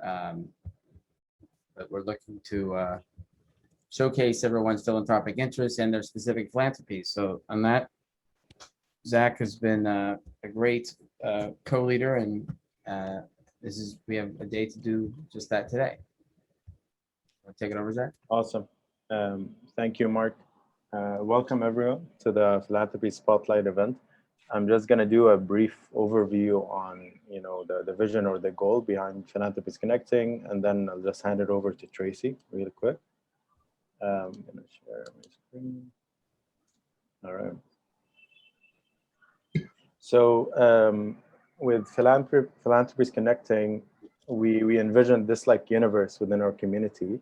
But we're looking to showcase everyone's philanthropic interests and their specific philanthropies. So on that, Zach has been a great co-leader, and we have a day to do just that today. Take it over, Zach. Awesome. Thank you, Mark. Welcome everyone to the Philanthropy Spotlight event. I'm just going to do a brief overview on, the vision or the goal behind Philanthropies Connecting, and then I'll just hand it over to Tracy really quick. I'm going to share my screen. All right. So with Philanthropies Connecting, we envisioned this universe within our community.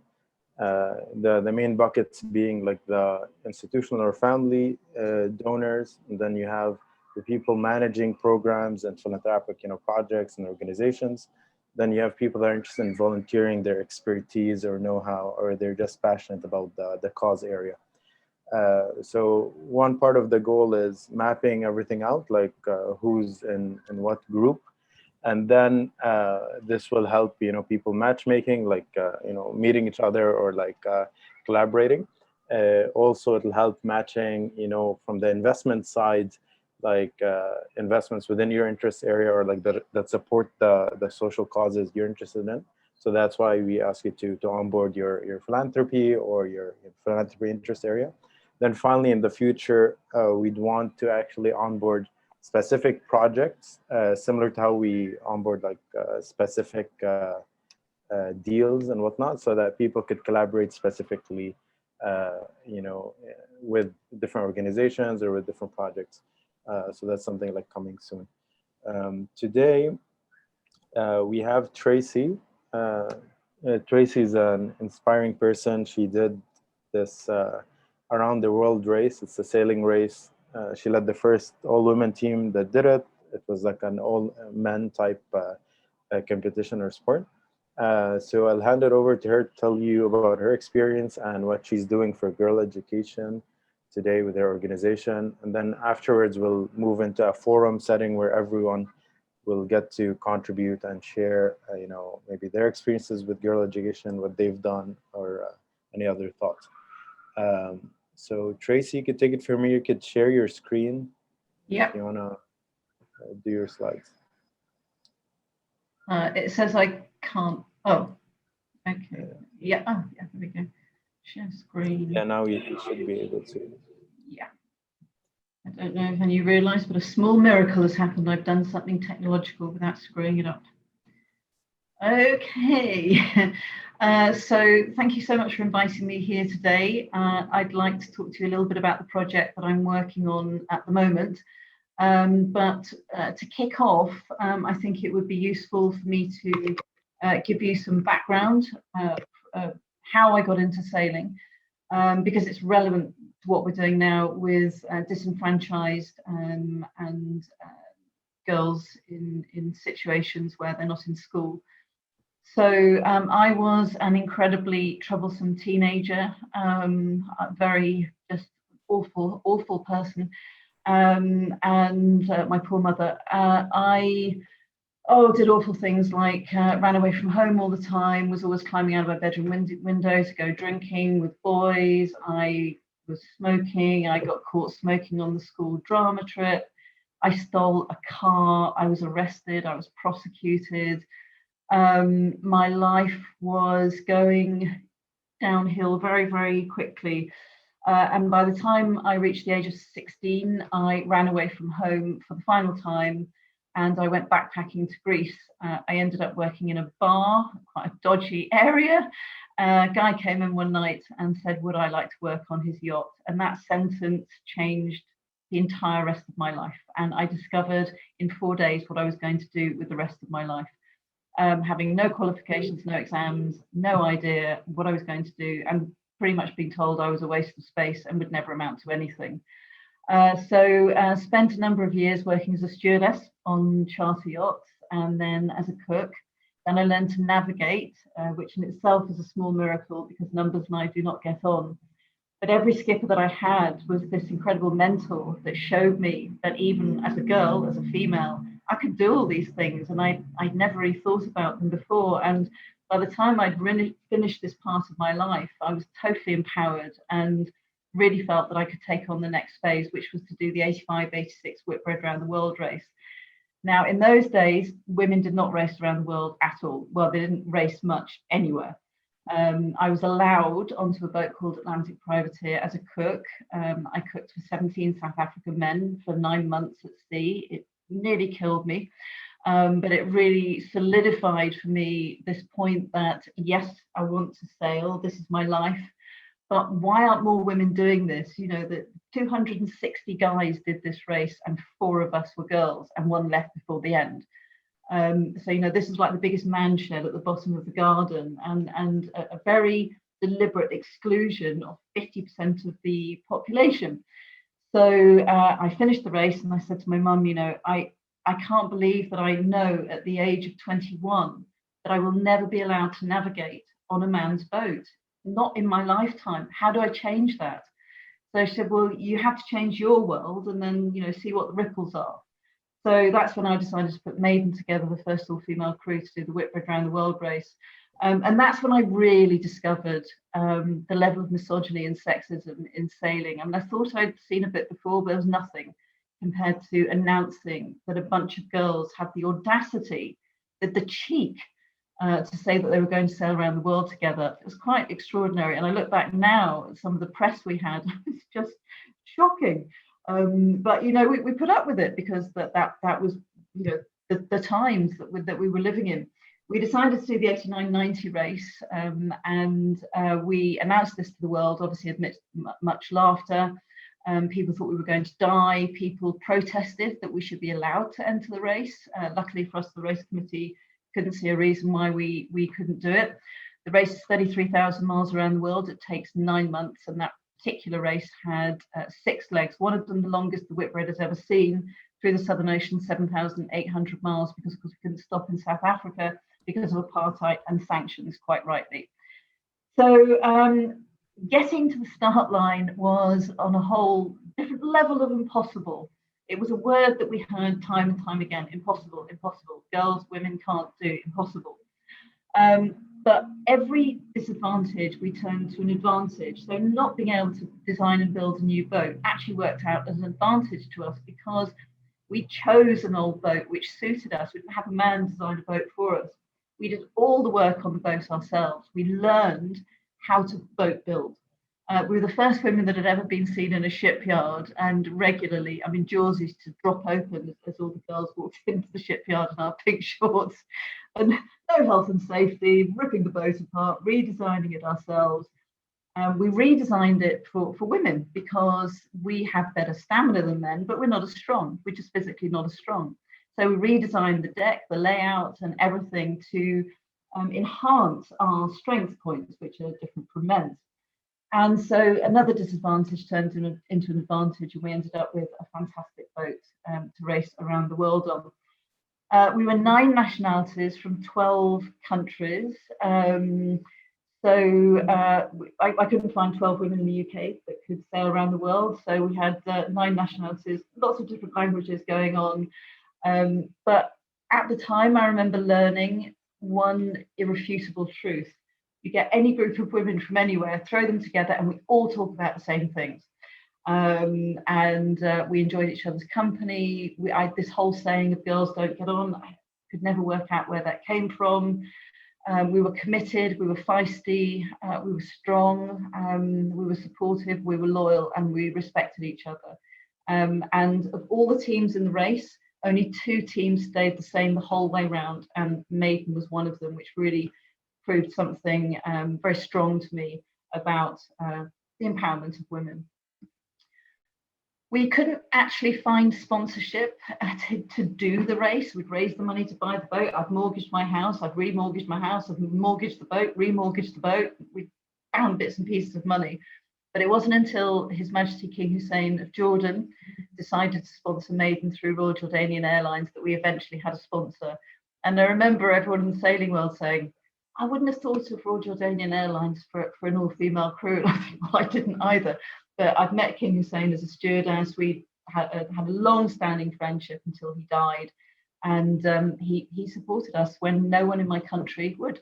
The main buckets being like the institutional or family donors, and then you have the people managing programs and philanthropic projects and organizations. Then you have people that are interested in volunteering their expertise or know-how, or they're just passionate about the cause area. So one part of the goal is mapping everything out, like who's in what group. And then this will help, people matchmaking, like, meeting each other or collaborating. Also, it'll help matching, from the investment side, like investments within your interest area or that support the social causes you're interested in. So that's why we ask you to onboard your philanthropy or your philanthropy interest area. Then finally, in the future, we'd want to actually onboard specific projects, similar to how we onboard specific deals and whatnot, so that people could collaborate specifically, with different organizations or with different projects. So that's something coming soon. Today, we have Tracy. Tracy is an inspiring person. She did this around the world race. It's a sailing race. She led the first all-women team that did it. It was like an all-men type competition or sport. So I'll hand it over to her to tell you about her experience and what she's doing for girl education today with her organization. And then afterwards, we'll move into a forum setting where everyone will get to contribute and share, maybe their experiences with girl education, what they've done, or any other thoughts. So Tracy, you could take it from here. You could share your screen. Yeah. If you want to do your slides. It says I can't. Oh, okay. Yeah. Oh, yeah. There we go. Share screen. Yeah, now you should be able to. Yeah. I don't know if you realise, but a small miracle has happened. I've done something technological without screwing it up. Okay. So thank you so much for inviting me here today. I'd like to talk to you a little bit about the project that I'm working on at the moment. But to kick off, I think it would be useful for me to give you some background how I got into sailing, because it's relevant to what we're doing now with disenfranchised and girls in situations where they're not in school. So I was an incredibly troublesome teenager, a very just awful person. And my poor mother, I did awful things like ran away from home all the time, was always climbing out of my bedroom window to go drinking with boys. I was smoking. I got caught smoking on the school drama trip. I stole a car. I was arrested. I was prosecuted. My life was going downhill very, very quickly. And by the time I reached the age of 16, I ran away from home for the final time, and I went backpacking to Greece. I ended up working in a bar, quite a dodgy area. A guy came in one night and said, would I like to work on his yacht? And that sentence changed the entire rest of my life. And I discovered in 4 days what I was going to do with the rest of my life. Having no qualifications, no exams, no idea what I was going to do, and pretty much being told I was a waste of space and would never amount to anything. So spent a number of years working as a stewardess on charter yachts, and then as a cook. Then I learned to navigate, which in itself is a small miracle because numbers and I do not get on. But every skipper that I had was this incredible mentor that showed me that even as a girl, as a female, I could do all these things, and I'd never really thought about them before. And by the time I'd really finished this part of my life, I was totally empowered and really felt that I could take on the next phase, which was to do the 85-86 Whitbread Round the World race. Now, in those days, women did not race around the world at all. Well, they didn't race much anywhere. I was allowed onto a boat called Atlantic Privateer as a cook. I cooked for 17 South African men for 9 months at sea. It nearly killed me, but it really solidified for me this point that, yes, I want to sail. This is my life. But why aren't more women doing this? You know, that 260 guys did this race and 4 of us were girls and 1 left before the end. So, you know, this is like the biggest man shed at the bottom of the garden, and a very deliberate exclusion of 50% of the population. So I finished the race and I said to my mum, you know, I can't believe that I know at the age of 21 that I will never be allowed to navigate on a man's boat. Not in my lifetime. How do I change that? So she said, well, you have to change your world and then, you know, see what the ripples are. So that's when I decided to put Maiden together, the first all-female crew to do the Whitbread Round the World race. And that's when I really discovered the level of misogyny and sexism in sailing. And I thought I'd seen a bit before, but there was nothing compared to announcing that a bunch of girls had the audacity, the cheek, to say that they were going to sail around the world together. It was quite extraordinary. And I look back now at some of the press we had, it's just shocking. But, you know, we put up with it because that was, you know, the times that we were living in. We decided to do the 89-90 race, and we announced this to the world, obviously amidst much laughter. People thought we were going to die. People protested that we should be allowed to enter the race. Luckily for us, the race committee couldn't see a reason why we couldn't do it. The race is 33,000 miles around the world. It takes 9 months, and that particular race had 6 legs, one of them the longest the Whitbread has ever seen, through the Southern Ocean, 7,800 miles, because of course we couldn't stop in South Africa because of apartheid and sanctions, quite rightly. So getting to the start line was on a whole different level of impossible. It was a word that we heard time and time again: impossible, impossible. Girls, women can't do, impossible. But every disadvantage we turned to an advantage. So not being able to design and build a new boat actually worked out as an advantage to us, because we chose an old boat which suited us. We didn't have a man design a boat for us. We did all the work on the boat ourselves. We learned how to boat build. We were the first women that had ever been seen in a shipyard, and regularly, I mean, jaws used to drop open as all the girls walked into the shipyard in our pink shorts, and no health and safety, ripping the boat apart, redesigning it ourselves. We redesigned it for women because we have better stamina than men, but we're not as strong. We're just physically not as strong. So we redesigned the deck, the layout, and everything to enhance our strength points, which are different from men's. And so another disadvantage turned into an advantage, and we ended up with a fantastic boat to race around the world on. We were 9 nationalities from 12 countries. So I couldn't find 12 women in the UK that could sail around the world. So we had 9 nationalities, lots of different languages going on. But at the time, I remember learning one irrefutable truth. You get any group of women from anywhere, throw them together, and we all talk about the same things. We enjoyed each other's company. This whole saying of girls don't get on, I could never work out where that came from. We were committed, we were feisty, we were strong, we were supportive, we were loyal, and we respected each other. And of all the teams in the race, only 2 teams stayed the same the whole way round, and Maiden was one of them, which really proved something very strong to me about the empowerment of women. We couldn't actually find sponsorship to do the race. We'd raised the money to buy the boat. I'd mortgaged my house. I'd remortgaged my house. I'd mortgaged the boat, remortgaged the boat. We found bits and pieces of money. But it wasn't until His Majesty King Hussein of Jordan decided to sponsor Maiden through Royal Jordanian Airlines that we eventually had a sponsor. And I remember everyone in the sailing world saying, I wouldn't have thought of Royal Jordanian Airlines for an all-female crew. And I think, well, I didn't either. But I've met King Hussein as a stewardess. We had a long-standing friendship until he died. And he supported us when no one in my country would.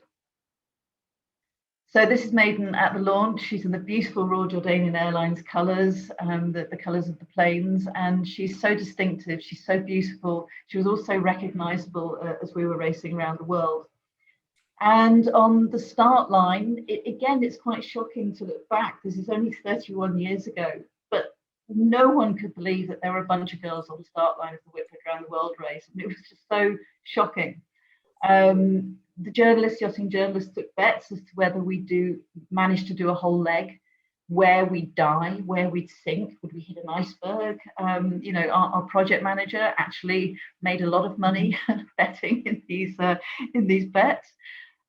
So this is Maiden at the launch. She's in the beautiful Royal Jordanian Airlines colours, the colours of the planes, and she's so distinctive. She's so beautiful. She was also recognisable as we were racing around the world. And on the start line, again, it's quite shocking to look back. This is only 31 years ago, but no one could believe that there were a bunch of girls on the start line of the Whitford Round the World race. And it was just so shocking. The yachting journalists took bets as to whether we manage to do a whole leg, where we'd die, where we'd sink, would we hit an iceberg? Our project manager actually made a lot of money betting in these bets.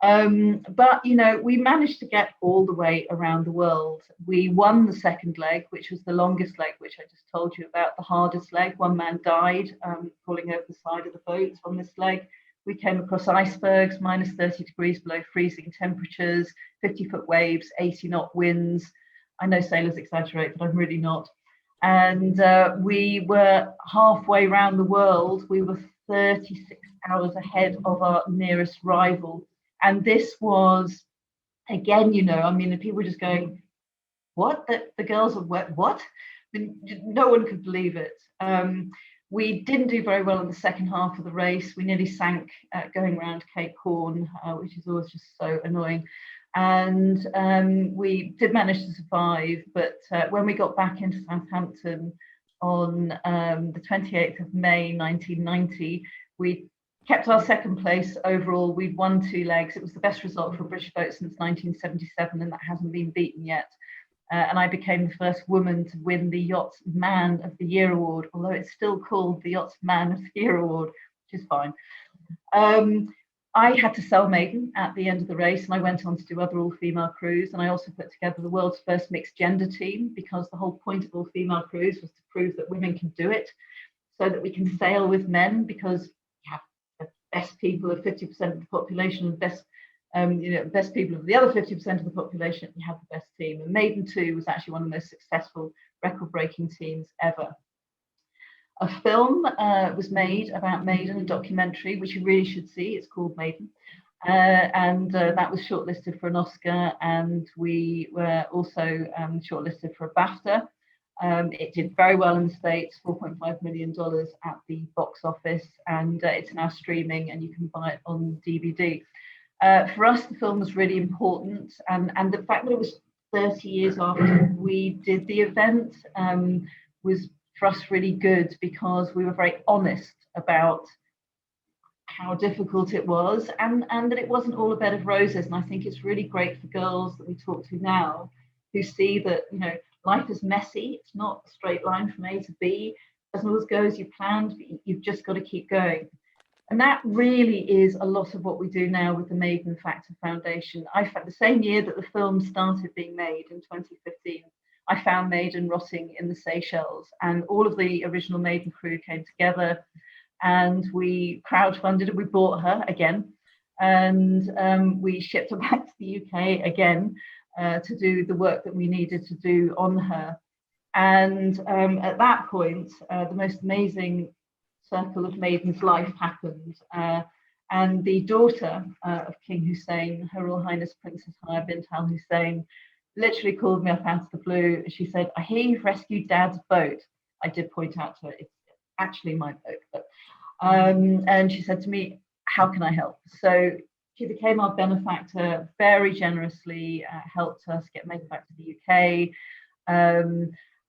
But we managed to get all the way around the world. We won the second leg, which was the longest leg, which I just told you about, the hardest leg. One man died falling over the side of the boat on this leg. We came across icebergs, minus 30 degrees below freezing temperatures, 50-foot waves, 80-knot winds. I know sailors exaggerate, but I'm really not. And we were halfway around the world. We were 36 hours ahead of our nearest rival. And this was, again, people were just going, what? The girls are what? I mean, no one could believe it. We didn't do very well in the second half of the race. We nearly sank going around Cape Horn, which is always just so annoying. And we did manage to survive. But when we got back into Southampton on the 28th of May, 1990, we kept our second place overall. We'd won 2 legs. It was the best result for a British boat since 1977, and that hasn't been beaten yet. And I became the first woman to win the Yachtsman of the Year award, although it's still called the Yachtsman of the Year award, which is fine. I had to sell Maiden at the end of the race, and I went on to do other all-female crews. And I also put together the world's first mixed gender team, because the whole point of all-female crews was to prove that women can do it, so that we can sail with men, because you have the best people of 50% of the population and best people of the other 50% of the population, you have the best team. And Maiden 2 was actually one of the most successful record-breaking teams ever. A film was made about Maiden, a documentary, which you really should see. It's called Maiden. And that was shortlisted for an Oscar, and we were also shortlisted for a BAFTA. It did very well in the States, $4.5 million at the box office, and it's now streaming and you can buy it on DVD. For us, the film was really important, and the fact that it was 30 years after we did the event was for us really good, because we were very honest about how difficult it was, and that it wasn't all a bed of roses. And I think it's really great for girls that we talk to now who see that life is messy. It's not a straight line from A to B. It doesn't always go as you planned, but you've just got to keep going. And that really is a lot of what we do now with the Maiden Factor Foundation. The same year that the film started being made in 2015, I found Maiden rotting in the Seychelles, and all of the original Maiden crew came together, and we crowdfunded it. We bought her again, and we shipped her back to the UK again to do the work that we needed to do on her. And at that point, the most amazing circle of Maiden's life happened, and the daughter of King Hussein, Her Royal Highness Princess Haya bint Al Hussein, literally called me up out of the blue. She said, "I hear you've rescued Dad's boat." I did point out to her, it's actually my boat, but and she said to me, "How can I help?" So she became our benefactor, very generously helped us get Maiden back to the UK.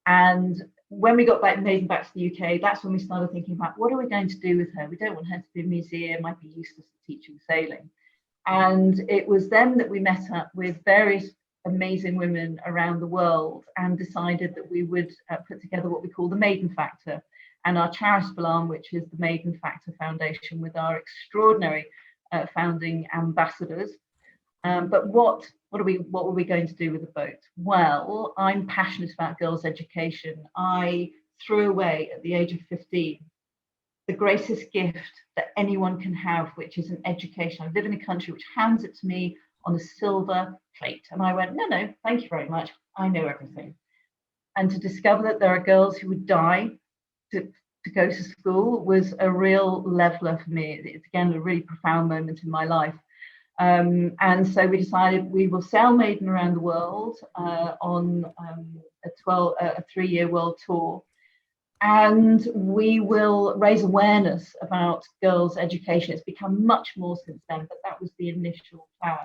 And when we got Maiden back to the UK, that's when we started thinking about, what are we going to do with her? We don't want her to be a museum, might be useless at teaching sailing. And it was then that we met up with various amazing women around the world and decided that we would put together what we call the Maiden Factor, and our charitable arm, which is the Maiden Factor Foundation, with our extraordinary founding ambassadors. But what were we going to do with the boat? Well, I'm passionate about girls' education. I threw away at the age of 15 the greatest gift that anyone can have, which is an education. I live in a country which hands it to me on a silver plate. And I went, no, thank you very much. I know everything. And to discover that there are girls who would die to to go to school was a real leveler for me. It's again a really profound moment in my life. And so we decided we will sail Maiden around the world on a 3-year world tour. And we will raise awareness about girls' education. It's become much more since then, but that was the initial plan.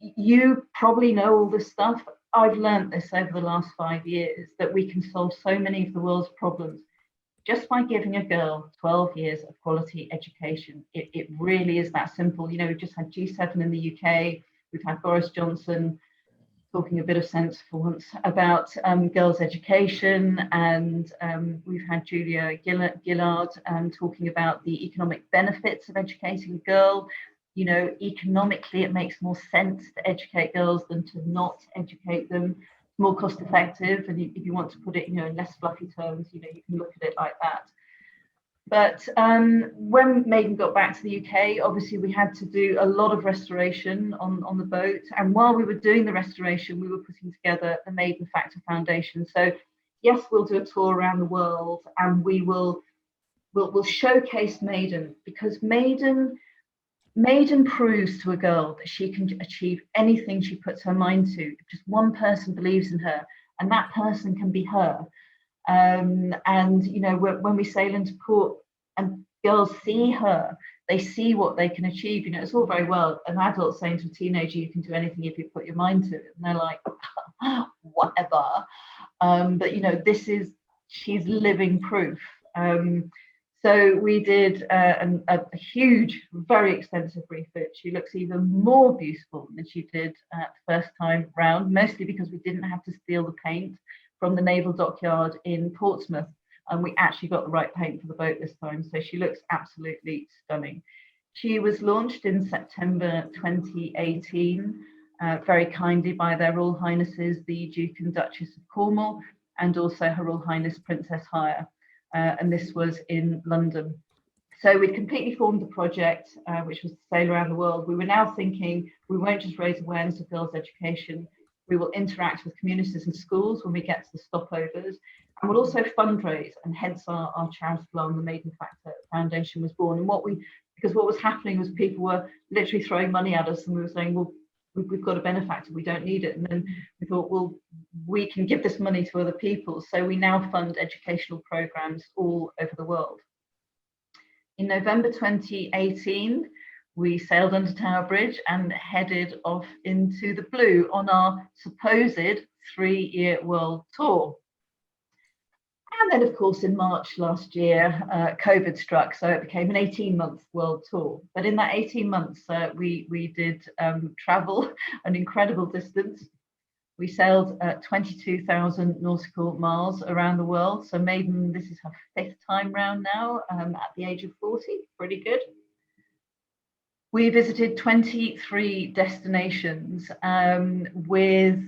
You probably know all this stuff. I've learned this over the last 5 years, that we can solve so many of the world's problems just by giving a girl 12 years of quality education. It really is that simple. You know, we've just had G7 in the UK. We've had Boris Johnson talking a bit of sense for once about girls' education, and we've had Julia Gillard talking about the economic benefits of educating a girl. You know, economically, it makes more sense to educate girls than to not educate them. It's more cost effective, and if you want to put it, you know, in less fluffy terms, you know, you can look at it like that. But when Maiden got back to the UK, obviously we had to do a lot of restoration on the boat. And while we were doing the restoration, we were putting together the Maiden Factor Foundation. So yes, we'll do a tour around the world, and we'll showcase Maiden, because Maiden proves to a girl that she can achieve anything she puts her mind to. If just one person believes in her, and that person can be her. And you know, when we sail into port and girls see her, they see what they can achieve. You know, it's all very well an adult saying to a teenager, you can do anything if you put your mind to it, and they're like, whatever. But you know, she's living proof. So we did a huge, very extensive refit. She looks even more beautiful than she did the first time round, mostly because we didn't have to steal the paint from the naval dockyard in Portsmouth, and we actually got the right paint for the boat this time, so she looks absolutely stunning. She was launched in September 2018, very kindly by their Royal Highnesses the Duke and Duchess of Cornwall, and also Her Royal Highness Princess Haya, and this was in London. So we'd completely formed the project, which was to sail around the world. We were now thinking we won't just raise awareness of girls' education, we will interact with communities and schools when we get to the stopovers, and we'll also fundraise, and hence our charitable arm, the Maiden Factor Foundation, was born. And because what was happening was people were literally throwing money at us, and we were saying, well, we've got a benefactor, we don't need it. And then we thought, well, we can give this money to other people. So we now fund educational programs all over the world. In November 2018, we sailed under Tower Bridge and headed off into the blue on our supposed 3-year world tour. And then, of course, in March last year, COVID struck, so it became an 18-month world tour. But in that 18 months, we did travel an incredible distance. We sailed 22,000 nautical miles around the world. So Maiden, this is her 5th time round now, at the age of 40, pretty good. We visited 23 destinations with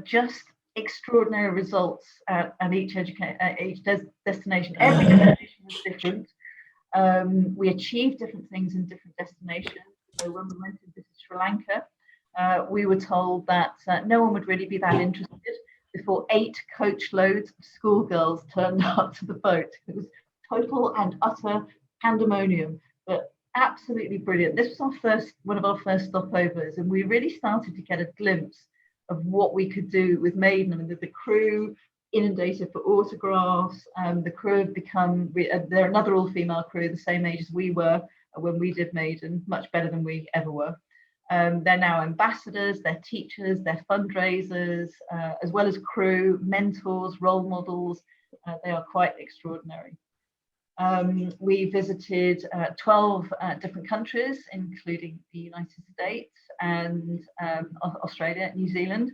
just extraordinary results at each destination. Every destination was different. We achieved different things in different destinations. So when we went to visit Sri Lanka, we were told that no one would really be that interested before 8 coach loads of schoolgirls turned up to the boat. It was total and utter pandemonium, but absolutely brilliant. This was one of our first stopovers, and we really started to get a glimpse of what we could do with Maiden. I mean, the crew inundated for autographs. The crew have become, they're another all-female crew, the same age as we were when we did Maiden, much better than we ever were. They're now ambassadors, they're teachers, they're fundraisers, as well as crew, mentors, role models. They are quite extraordinary. We visited 12 different countries, including the United States and Australia, New Zealand.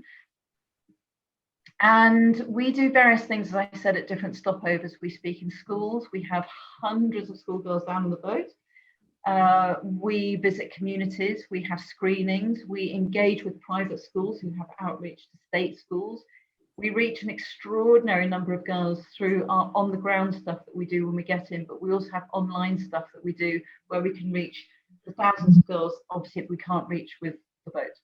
And we do various things, as I said, at different stopovers. We speak in schools. We have hundreds of schoolgirls down on the boat. We visit communities. We have screenings. We engage with private schools who have outreach to state schools. We reach an extraordinary number of girls through our on-the-ground stuff that we do when we get in, but we also have online stuff that we do where we can reach the thousands of girls, obviously, we can't reach with the boat.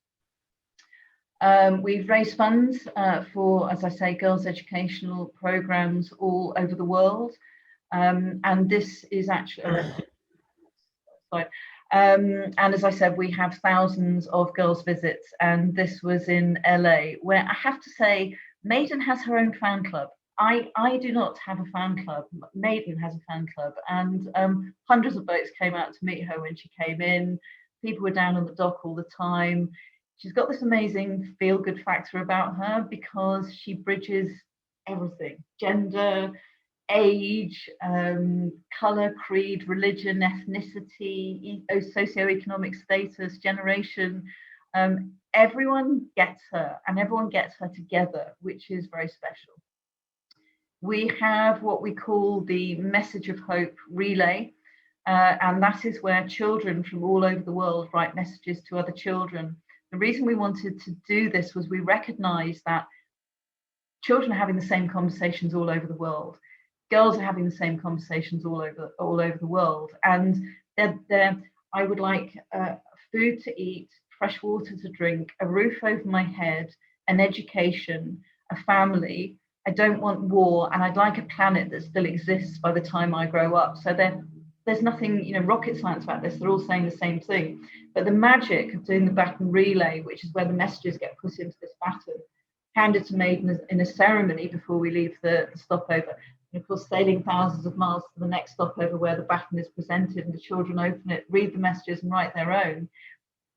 We've raised funds for, as I say, girls' educational programs all over the world. And this is actually, sorry. And as I said, we have thousands of girls visits, and this was in LA, where I have to say, Maiden has her own fan club. I do not have a fan club. Maiden has a fan club, and hundreds of boats came out to meet her when she came in. People were down on the dock all the time. She's got this amazing feel-good factor about her because she bridges everything: gender, age, color, creed, religion, ethnicity, socioeconomic status, generation. Everyone gets her, and everyone gets her together, which is very special. We have what we call the Message of Hope relay, and that is where children from all over the world write messages to other children. The reason we wanted to do this was we recognise that children are having the same conversations all over the world. Girls are having the same conversations all over the world, and I would like food to eat, fresh water to drink, a roof over my head, an education, a family. I don't want war, and I'd like a planet that still exists by the time I grow up. So there's nothing, rocket science about this. They're all saying the same thing. But the magic of doing the baton relay, which is where the messages get put into this baton, handed to Maiden in a ceremony before we leave the stopover. And of course, sailing thousands of miles to the next stopover where the baton is presented and the children open it, read the messages and write their own,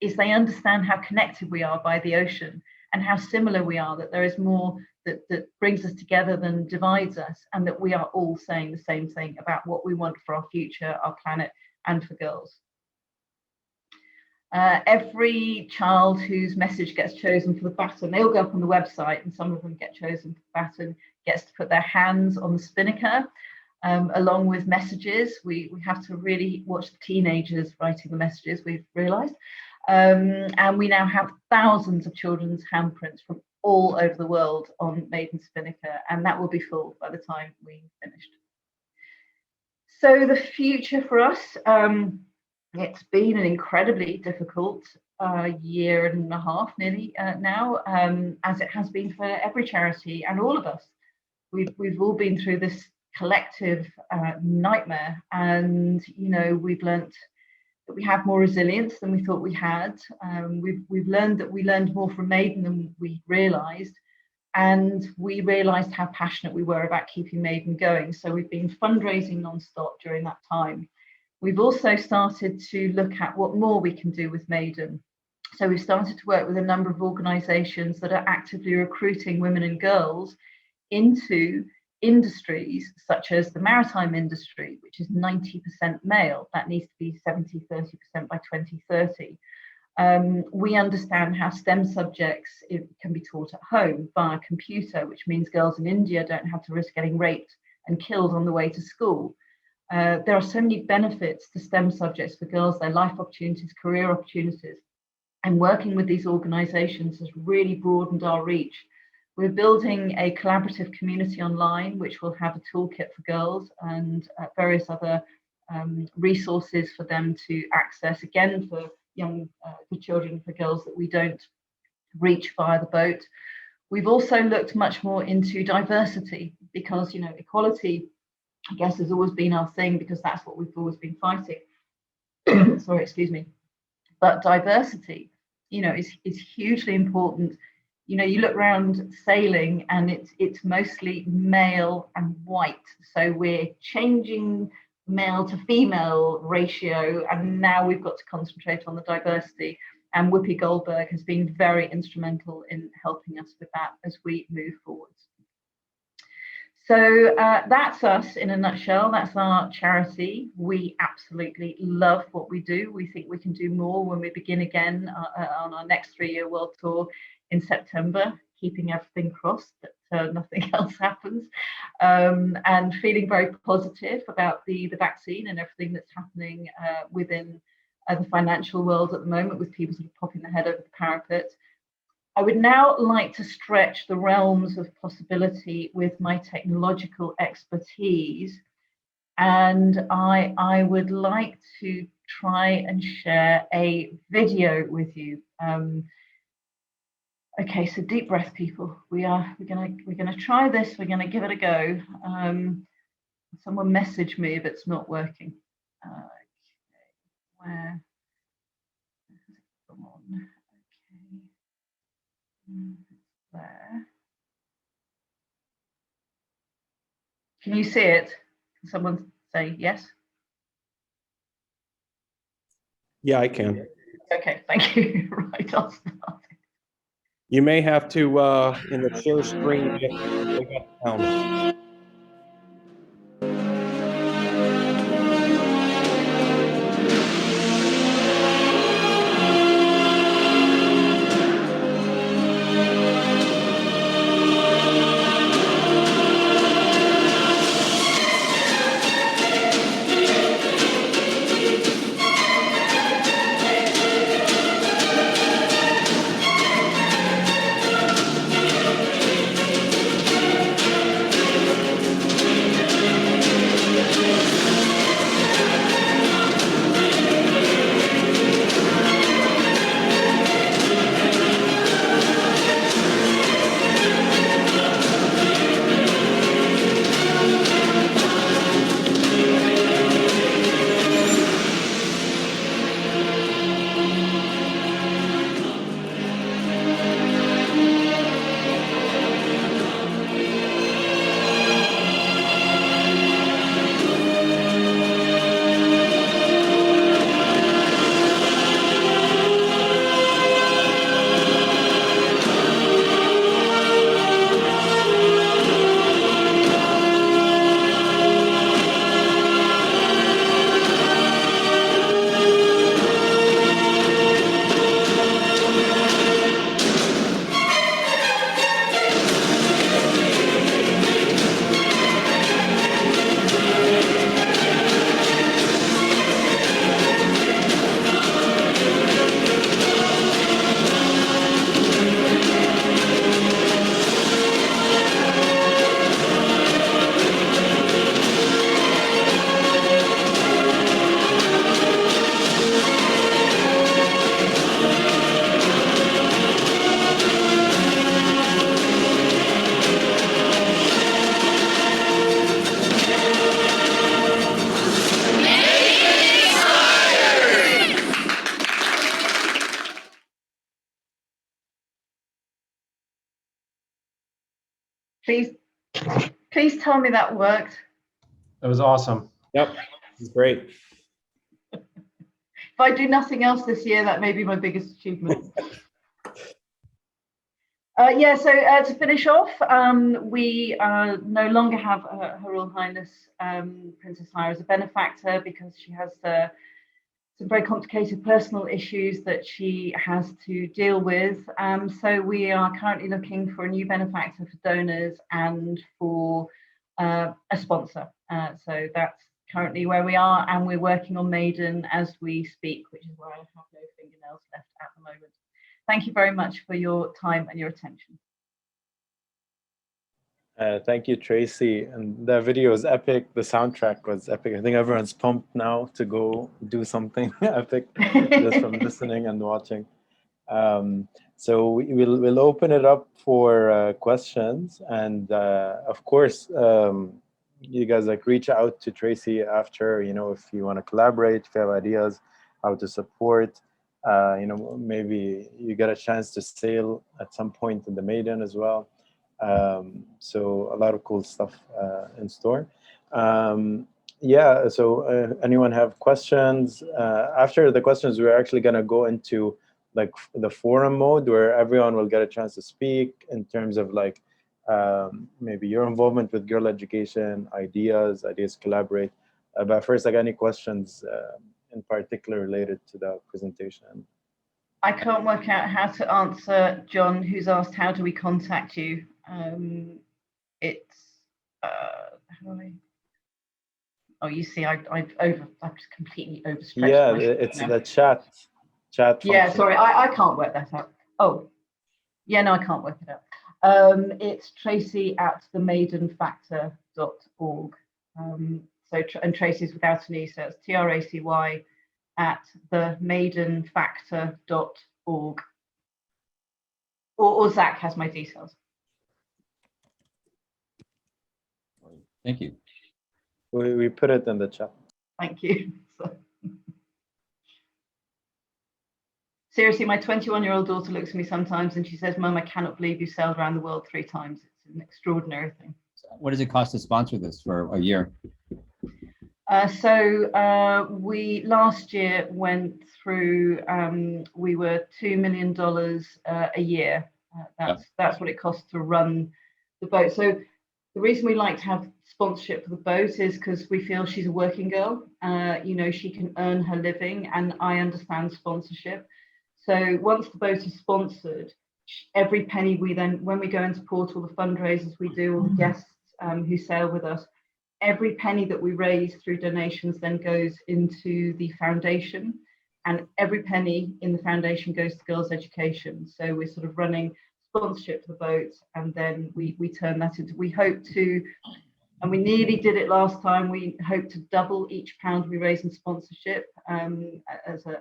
is they understand how connected we are by the ocean and how similar we are, that there is more that brings us together than divides us, and that we are all saying the same thing about what we want for our future, our planet, and for girls. Every child whose message gets chosen for the baton, they all go up on the website, and some of them get chosen for the baton, gets to put their hands on the spinnaker, along with messages. We have to really watch the teenagers writing the messages, we've realised. And we now have thousands of children's handprints from all over the world on Maiden Spinnaker, and that will be full by the time we finished. So the future for us, it's been an incredibly difficult year and a half nearly now, as it has been for every charity and all of us. We've all been through this collective nightmare, and we've learnt that we have more resilience than we thought we had. We've learned that we learned more from Maiden than we realised, and we realised how passionate we were about keeping Maiden going. So we've been fundraising non-stop during that time. We've also started to look at what more we can do with Maiden. So we've started to work with a number of organisations that are actively recruiting women and girls into industries such as the maritime industry, which is 90% male. That needs to be 70-30% by 2030. We understand how STEM subjects can be taught at home via computer, which means girls in India don't have to risk getting raped and killed on the way to school. There are so many benefits to STEM subjects for girls, their life opportunities, career opportunities, and working with these organisations has really broadened our reach. We're building a collaborative community online, which will have a toolkit for girls and various other resources for them to access, again, for children, for girls that we don't reach via the boat. We've also looked much more into diversity because, equality, I guess, has always been our thing because that's what we've always been fighting. Sorry, excuse me. But diversity, is hugely important. You look around sailing and it's mostly male and white. So we're changing male to female ratio, and now we've got to concentrate on the diversity. And Whoopi Goldberg has been very instrumental in helping us with that as we move forwards. So that's us in a nutshell. That's our charity. We absolutely love what we do. We think we can do more when we begin again on our next 3-year world tour in September, keeping everything crossed that nothing else happens, and feeling very positive about the vaccine and everything that's happening within the financial world at the moment, with people sort of popping their head over the parapet. I would now like to stretch the realms of possibility with my technological expertise, and I would like to try and share a video with you. Okay, so deep breath, people. We're gonna try this. We're gonna give it a go. Someone message me if it's not working. Okay. Where has it gone? Okay. There. Can you see it? Can someone say yes? Yeah, I can. Okay, thank you. Right, I'll start. You may have to, in the share screen, just bring up sound. Please tell me that worked. That was awesome. Yep, it's great. If I do nothing else this year, that may be my biggest achievement. Yeah, so to finish off, we no longer have Her Royal Highness Princess Haya as a benefactor because she has some very complicated personal issues that she has to deal with. So we are currently looking for a new benefactor for donors and for a sponsor. So that's currently where we are, and we're working on Maiden as we speak, which is where I have no fingernails left at the moment. Thank you very much for your time and your attention. Thank you, Tracy. And the video was epic. The soundtrack was epic. I think everyone's pumped now to go do something epic just from listening and watching. So we'll open it up for questions. And of course, you guys reach out to Tracy after, if you want to collaborate, if you have ideas how to support. Maybe you get a chance to sail at some point in the Maiden as well. So a lot of cool stuff in store. Yeah, so anyone have questions? After the questions, we're actually going to go into the forum mode where everyone will get a chance to speak in terms of maybe your involvement with girl education, ideas collaborate. But first, any questions in particular related to the presentation? I can't work out how to answer John, who's asked, how do we contact you? It's how do I? Oh, you see, I've just completely overstretched. Yeah, it's the chat. Yeah, sorry, I can't work that out. Oh, yeah, no, I can't work it out. It's tracy@themaidenfactor.org. And Tracy's without an E, so it's TRACY@themaidenfactor.org. Or Zach has my details. Thank you. We put it in the chat. Thank you. Seriously, my 21-year-old daughter looks at me sometimes and she says, "Mum, I cannot believe you sailed around the world 3 times. It's an extraordinary thing." What does it cost to sponsor this for a year? We last year went through, we were $2 million a year. That's what it costs to run the boat. So the reason we like to have sponsorship for the boat is because we feel she's a working girl. She can earn her living, and I understand sponsorship. So once the boat is sponsored, every penny when we go into port, all the fundraisers we do, all the guests who sail with us, every penny that we raise through donations then goes into the foundation, and every penny in the foundation goes to girls' education. So we're sort of running sponsorship for the boat, and then we turn that into, we hope to, and we nearly did it last time, we hope to double each pound we raise in sponsorship as a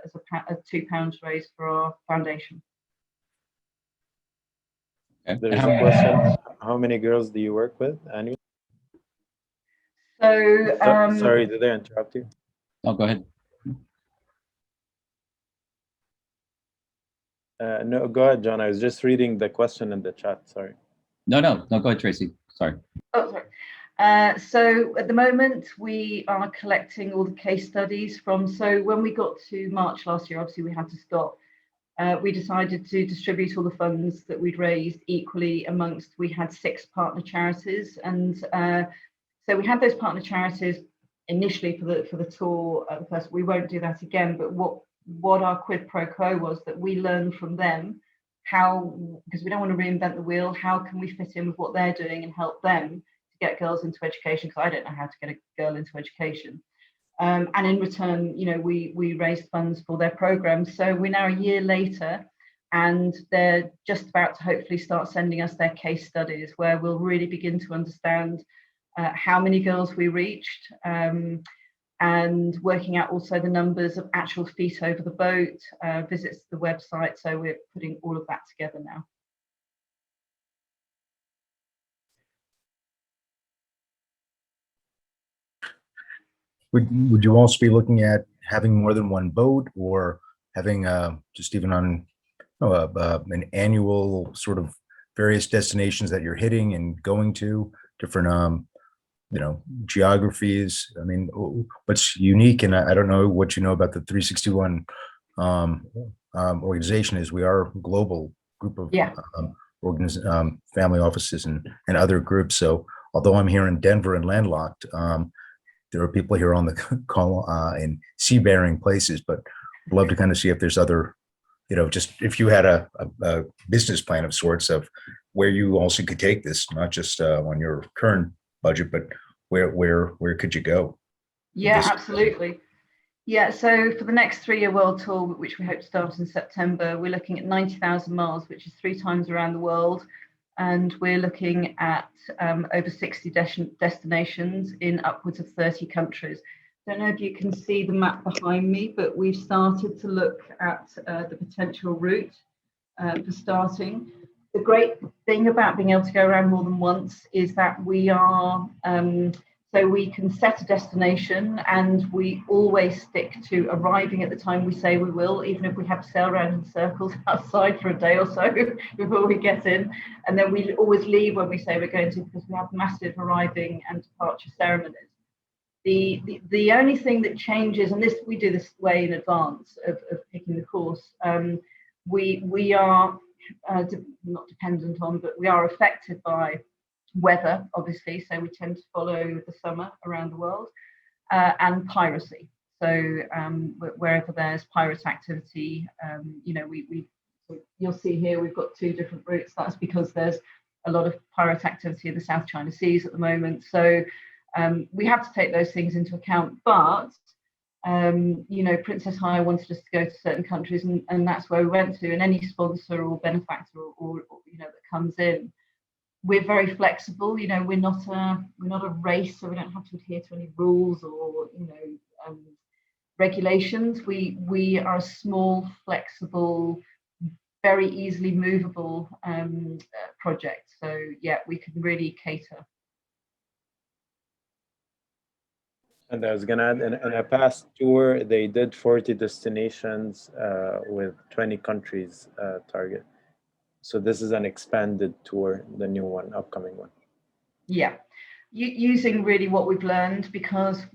£2 raised for our foundation. Okay. There's a question. How many girls do you work with annually? So sorry, did I interrupt you? Oh, go ahead. No, go ahead, John. I was just reading the question in the chat. Sorry. No, go ahead, Tracy. Sorry. Oh, sorry. So at the moment, we are collecting all the case studies from, so when we got to March last year, obviously we had to stop. We decided to distribute all the funds that we'd raised equally amongst, we had 6 partner charities. And so we had those partner charities initially for the tour. First, we won't do that again, but what our quid pro quo was that we learned from them how, because we don't want to reinvent the wheel, how can we fit in with what they're doing and help them to get girls into education, because I don't know how to get a girl into education. And in return, we raised funds for their programs. So we're now a year later, and they're just about to hopefully start sending us their case studies, where we'll really begin to understand how many girls we reached, and working out also the numbers of actual feet over the boat, visits to the website. So we're putting all of that together now. Would you also be looking at having more than one boat, or having just even on an annual sort of various destinations that you're hitting and going to different geographies? I mean, what's unique, and I don't know what you know about the 361 organization, is we are a global group of family offices and other groups. So although I'm here in Denver and landlocked, there are people here on the call in seafaring places, but I'd love to kind of see if there's other, just if you had a business plan of sorts of where you also could take this, not just on your current budget, but where could you go? Yeah, absolutely. Yeah, so for the next 3-year world tour, which we hope to start in September, we're looking at 90,000 miles, which is 3 times around the world. And we're looking at over 60 destinations in upwards of 30 countries. Don't know if you can see the map behind me, but we've started to look at the potential route for starting. The great thing about being able to go around more than once is that we are, so we can set a destination, and we always stick to arriving at the time we say we will, even if we have to sail around in circles outside for a day or so before we get in. And then we always leave when we say we're going to, because we have massive arriving and departure ceremonies. The only thing that changes, and this we do this way in advance of picking the course, we are not dependent on, but we are affected by weather, obviously. So we tend to follow the summer around the world, and piracy. So wherever there's pirate activity, you'll see here we've got 2 different routes. That's because there's a lot of pirate activity in the South China Seas at the moment. So we have to take those things into account. But Princess Haya wanted us to go to certain countries, and that's where we went to. And any sponsor or benefactor or that comes in, we're very flexible. We're not a race, so we don't have to adhere to any rules or regulations. We are a small, flexible, very easily movable project. So yeah, we can really cater. And I was gonna add, in a past tour, they did 40 destinations with 20 countries target. So this is an expanded tour, the new one, upcoming one. Yeah, using really what we've learned, because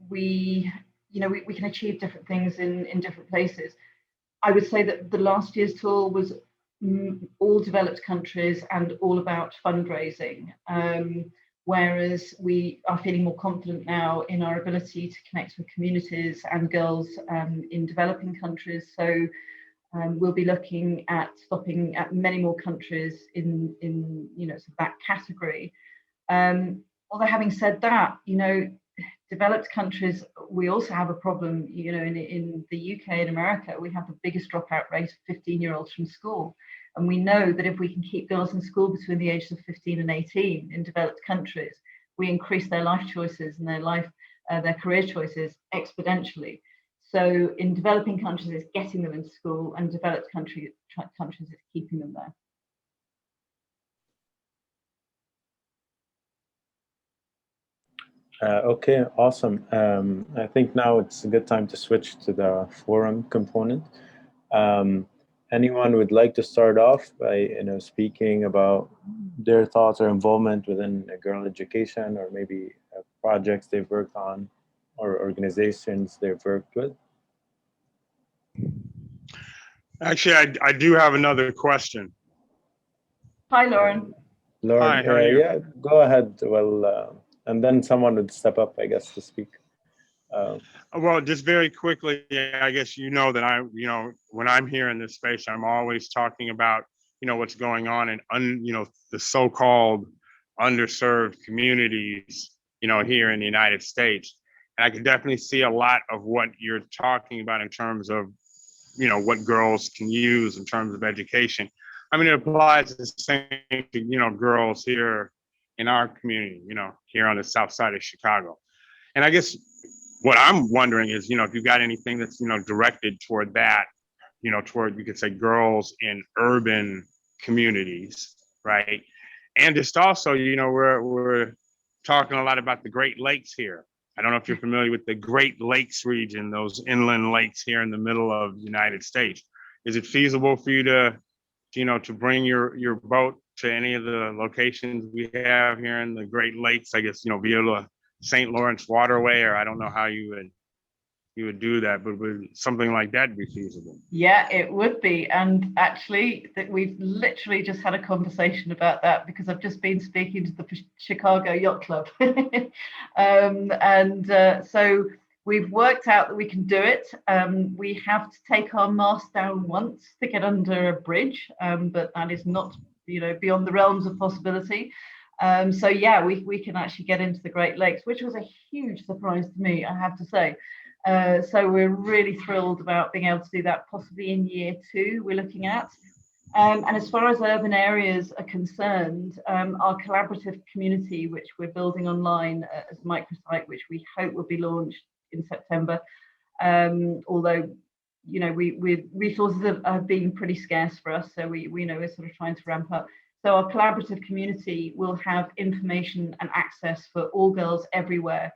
we can achieve different things in different places. I would say that the last year's tour was all developed countries and all about fundraising. Whereas we are feeling more confident now in our ability to connect with communities and girls in developing countries. So we'll be looking at stopping at many more countries in that category. Although having said that, developed countries, we also have a problem, in the UK and America, we have the biggest dropout rate of 15-year-olds from school. And we know that if we can keep girls in school between the ages of 15 and 18 in developed countries, we increase their life choices and their career choices exponentially. So in developing countries, it's getting them into school, and developed countries, it's keeping them there. Okay, awesome. I think now it's a good time to switch to the forum component. Anyone would like to start off by speaking about their thoughts or involvement within girl education, or maybe projects they've worked on or organizations they've worked with? Actually, I do have another question. Hi, Lauren. Lauren, Hi, how are you? yeah, go ahead. Well, and then someone would step up, I guess, to speak. Well, just very quickly, I guess you know that when I'm here in this space, I'm always talking about, what's going on in, the so-called underserved communities, here in the United States. And I can definitely see a lot of what you're talking about in terms of, what girls can use in terms of education. I mean, it applies the same to, girls here in our community, here on the south side of Chicago. And I guess what I'm wondering is, if you got anything that's, directed toward that, toward, you could say, girls in urban communities, right? And just also, we're talking a lot about the Great Lakes here. I don't know if you're familiar with the Great Lakes region, those inland lakes here in the middle of the United States. Is it feasible for you to bring your boat to any of the locations we have here in the Great Lakes, I guess, via the St. Lawrence waterway, or I don't know how you would do that, but would something like that be feasible? Yeah, it would be. And actually, we've literally just had a conversation about that, because I've just been speaking to the Chicago Yacht Club. So we've worked out that we can do it. We have to take our mast down once to get under a bridge, but that is not, beyond the realms of possibility. So yeah, we can actually get into the Great Lakes, which was a huge surprise to me, I have to say. So we're really thrilled about being able to do that, possibly in year 2 we're looking at. And as far as urban areas are concerned, our collaborative community, which we're building online as a microsite, which we hope will be launched in September, although resources have been pretty scarce for us, so we know we're sort of trying to ramp up. So our collaborative community will have information and access for all girls everywhere.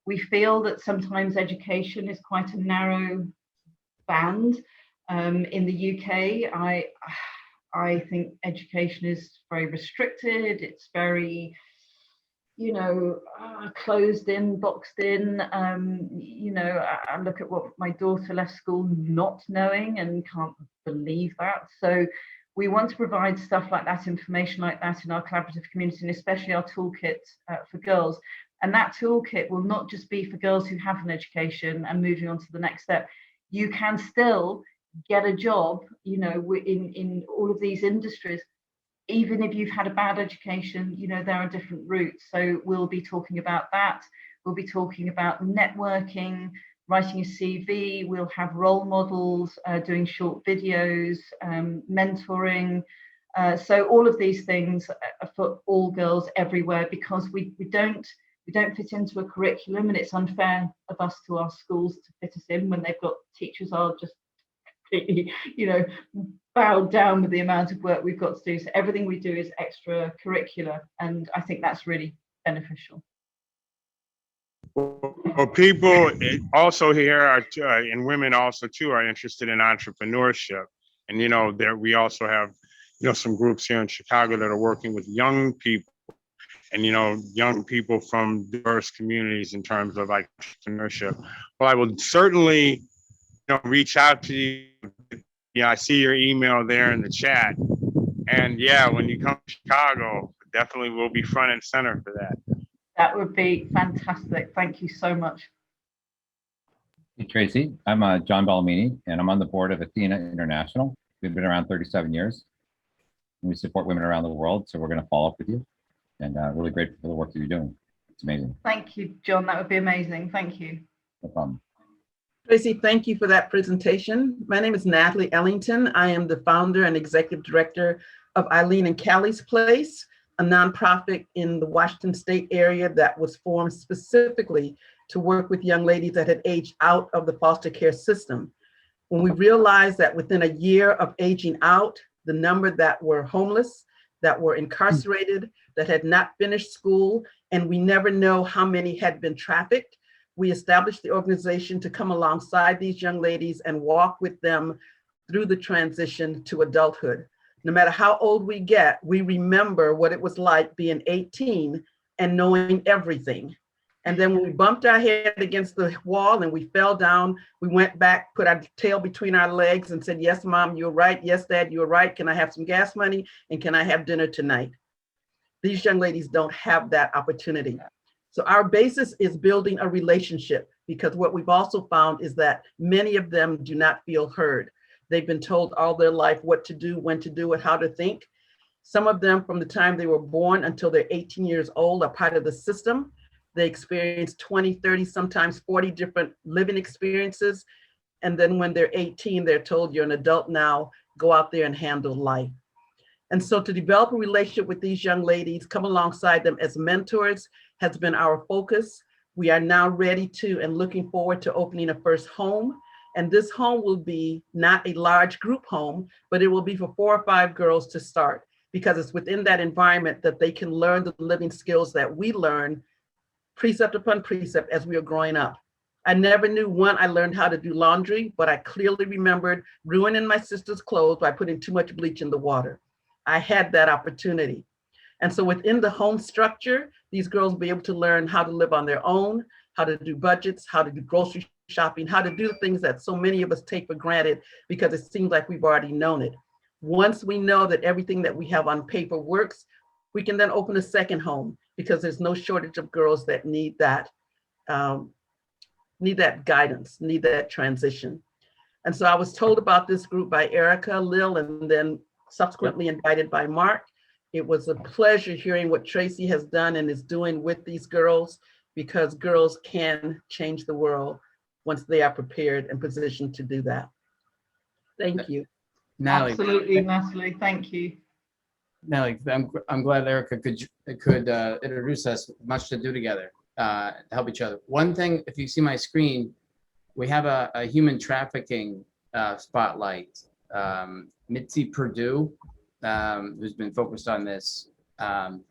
We feel that sometimes education is quite a narrow band. In the UK, I think education is very restricted. It's very, closed in, boxed in. I look at what my daughter left school not knowing and can't believe that. So we want to provide stuff like that, information like that in our collaborative community, and especially our toolkit for girls. And that toolkit will not just be for girls who have an education and moving on to the next step. You can still get a job, in all of these industries, even if you've had a bad education. There are different routes. So we'll be talking about that. We'll be talking about networking, writing a CV. We'll have role models, doing short videos, mentoring. So all of these things are for all girls everywhere, because we don't fit into a curriculum, and it's unfair of us to our schools to fit us in when they've got teachers are just completely, bowed down with the amount of work we've got to do. So everything we do is extracurricular, and I think that's really beneficial. Well, people also here are, and women also too, are interested in entrepreneurship. And, there we also have, some groups here in Chicago that are working with young people and, young people from diverse communities in terms of like entrepreneurship. Well, I will certainly, reach out to you. I see your email there in the chat. And yeah, when you come to Chicago, definitely we'll be front and center for that. That would be fantastic. Thank you so much. Hey, Tracy, I'm John Bellamini, and I'm on the board of Athena International. We've been around 37 years. And we support women around the world, so we're going to follow up with you. And really grateful for the work that you're doing. It's amazing. Thank you, John. That would be amazing. Thank you. No problem. Tracy, thank you for that presentation. My name is Natalie Ellington. I am the founder and executive director of Eileen and Callie's Place, a nonprofit in the Washington State area that was formed specifically to work with young ladies that had aged out of the foster care system. When we realized that within a year of aging out, the number that were homeless, that were incarcerated, that had not finished school, and we never know how many had been trafficked, we established the organization to come alongside these young ladies and walk with them through the transition to adulthood. No matter how old we get, we remember what it was like being 18 and knowing everything. And then when we bumped our head against the wall and we fell down, we went back, put our tail between our legs and said, yes, Mom, you're right. Yes, Dad, you're right. Can I have some gas money? And can I have dinner tonight? These young ladies don't have that opportunity. So our basis is building a relationship, because what we've also found is that many of them do not feel heard. They've been told all their life what to do, when to do it, how to think. Some of them from the time they were born until they're 18 years old are part of the system. They experience 20, 30, sometimes 40 different living experiences. And then when they're 18, they're told you're an adult now, go out there and handle life. And so to develop a relationship with these young ladies, come alongside them as mentors has been our focus. We are now ready to and looking forward to opening a first home. And this home will be not a large group home, but it will be for 4 or 5 girls to start, because it's within that environment that they can learn the living skills that we learn precept upon precept as we were growing up. I never knew, one, I learned how to do laundry, but I clearly remembered ruining my sister's clothes by putting too much bleach in the water. I had that opportunity. And so within the home structure, these girls will be able to learn how to live on their own, how to do budgets, how to do grocery shopping, how to do things that so many of us take for granted because it seems like we've already known it. Once we know that everything that we have on paper works, we can then open a second home, because there's no shortage of girls that need that guidance, need that transition. And so I was told about this group by Erica, Lil, and then subsequently invited by Mark. It was a pleasure hearing what Tracy has done and is doing with these girls, because girls can change the world once they are prepared and positioned to do that. Thank you. Natalie, Absolutely, Natalie. Thank you. Natalie, I'm glad Erica could introduce us. Much to do together, to help each other. One thing, if you see my screen, we have a human trafficking spotlight. Mitzi Purdue, who's been focused on this, and